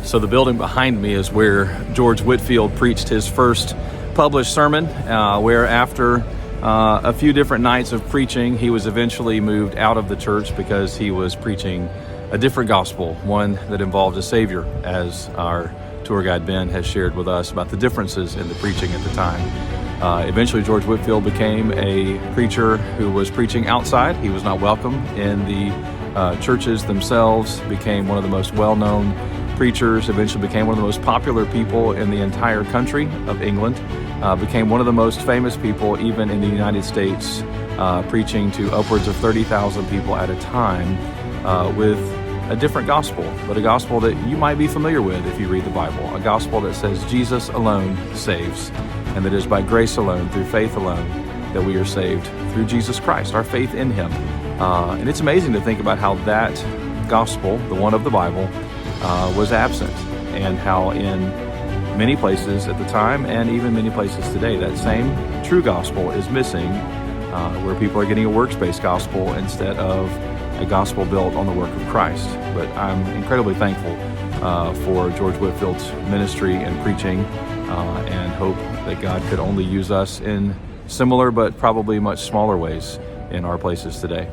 So the building behind me is where George Whitfield preached his first published sermon, where after a few different nights of preaching, he was eventually moved out of the church because he was preaching a different gospel, one that involved a Savior, as our tour guide Ben has shared with us about the differences in the preaching at the time. Eventually, George Whitfield became a preacher who was preaching outside. He was not welcome in the churches themselves, became one of the most well-known preachers, eventually became one of the most popular people in the entire country of England, became one of the most famous people even in the United States, preaching to upwards of 30,000 people at a time with a different gospel, but a gospel that you might be familiar with if you read the Bible, a gospel that says Jesus alone saves, and that it is by grace alone, through faith alone, that we are saved through Jesus Christ, our faith in Him. And it's amazing to think about how that gospel, the one of the Bible, was absent, and how in many places at the time and even many places today, that same true gospel is missing, where people are getting a works-based gospel instead of a gospel built on the work of Christ. But I'm incredibly thankful for George Whitfield's ministry and preaching, and hope that God could only use us in similar but probably much smaller ways in our places today.